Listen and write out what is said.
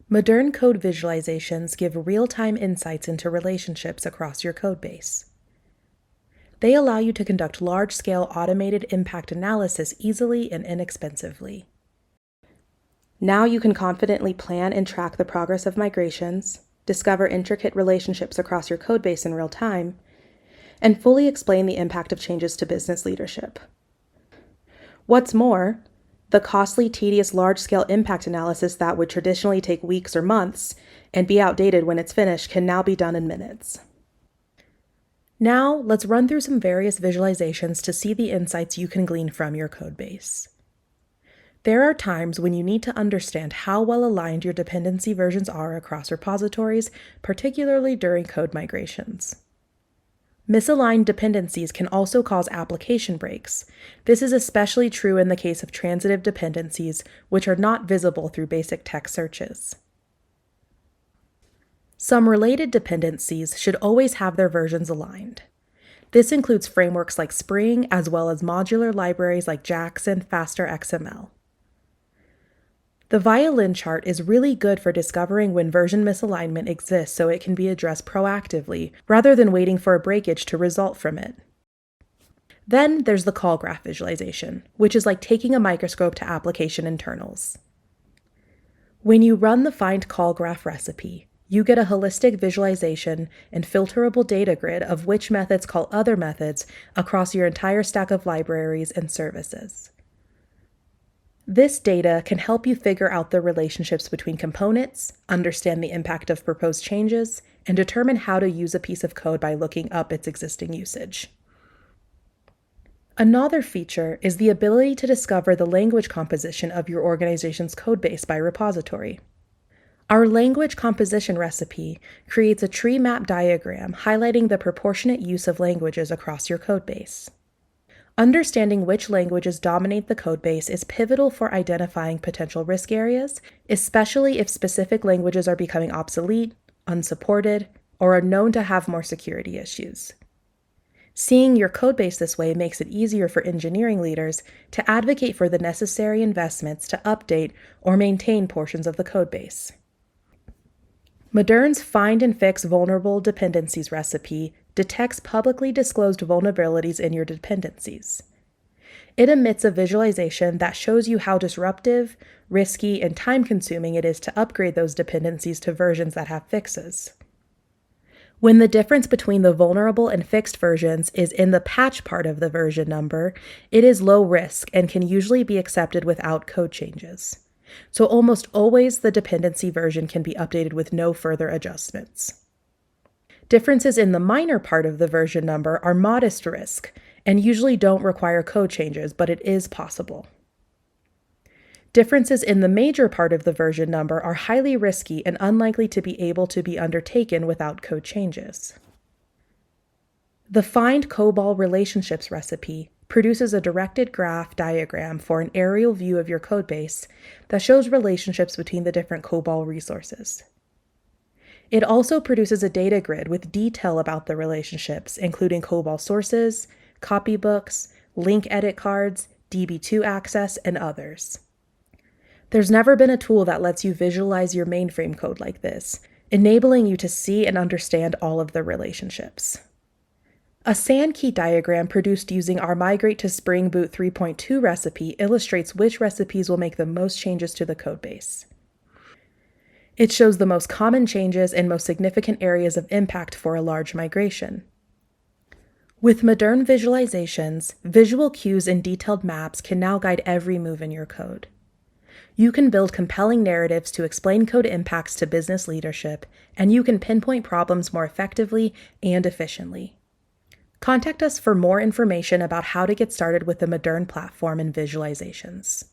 Moderne code visualizations give real-time insights into relationships across your codebase. They allow you to conduct large-scale automated impact analysis easily and inexpensively. Now you can confidently plan and track the progress of migrations, discover intricate relationships across your codebase in real time, and fully explain the impact of changes to business leadership. What's more, the costly, tedious, large-scale impact analysis that would traditionally take weeks or months and be outdated when it's finished can now be done in minutes. Now, let's run through some various visualizations to see the insights you can glean from your codebase. There are times when you need to understand how well aligned your dependency versions are across repositories, particularly during code migrations. Misaligned dependencies can also cause application breaks. This is especially true in the case of transitive dependencies, which are not visible through basic text searches. Some related dependencies should always have their versions aligned. This includes frameworks like Spring, as well as modular libraries like Jackson, Faster XML. The violin chart is really good for discovering when version misalignment exists so it can be addressed proactively, rather than waiting for a breakage to result from it. Then there's the call graph visualization, which is like taking a microscope to application internals. When you run the find call graph recipe, you get a holistic visualization and filterable data grid of which methods call other methods across your entire stack of libraries and services. This data can help you figure out the relationships between components, understand the impact of proposed changes, and determine how to use a piece of code by looking up its existing usage. Another feature is the ability to discover the language composition of your organization's codebase by repository. Our language composition recipe creates a tree map diagram highlighting the proportionate use of languages across your codebase. Understanding which languages dominate the codebase is pivotal for identifying potential risk areas, especially if specific languages are becoming obsolete, unsupported, or are known to have more security issues. Seeing your codebase this way makes it easier for engineering leaders to advocate for the necessary investments to update or maintain portions of the codebase. Moderne's Find and Fix Vulnerable Dependencies recipe detects publicly disclosed vulnerabilities in your dependencies. It emits a visualization that shows you how disruptive, risky, and time-consuming it is to upgrade those dependencies to versions that have fixes. When the difference between the vulnerable and fixed versions is in the patch part of the version number, it is low risk and can usually be accepted without code changes. So almost always the dependency version can be updated with no further adjustments. Differences in the minor part of the version number are modest risk and usually don't require code changes, but it is possible. Differences in the major part of the version number are highly risky and unlikely to be able to be undertaken without code changes. The Find COBOL Relationships recipe produces a directed graph diagram for an aerial view of your codebase that shows relationships between the different COBOL resources. It also produces a data grid with detail about the relationships, including COBOL sources, copybooks, link edit cards, DB2 access, and others. There's never been a tool that lets you visualize your mainframe code like this, enabling you to see and understand all of the relationships. A SAN key diagram produced using our Migrate to Spring Boot 3.2 recipe illustrates which recipes will make the most changes to the codebase. It shows the most common changes and most significant areas of impact for a large migration. With modern visualizations, visual cues and detailed maps can now guide every move in your code. You can build compelling narratives to explain code impacts to business leadership, and you can pinpoint problems more effectively and efficiently. Contact us for more information about how to get started with the Moderne platform and visualizations.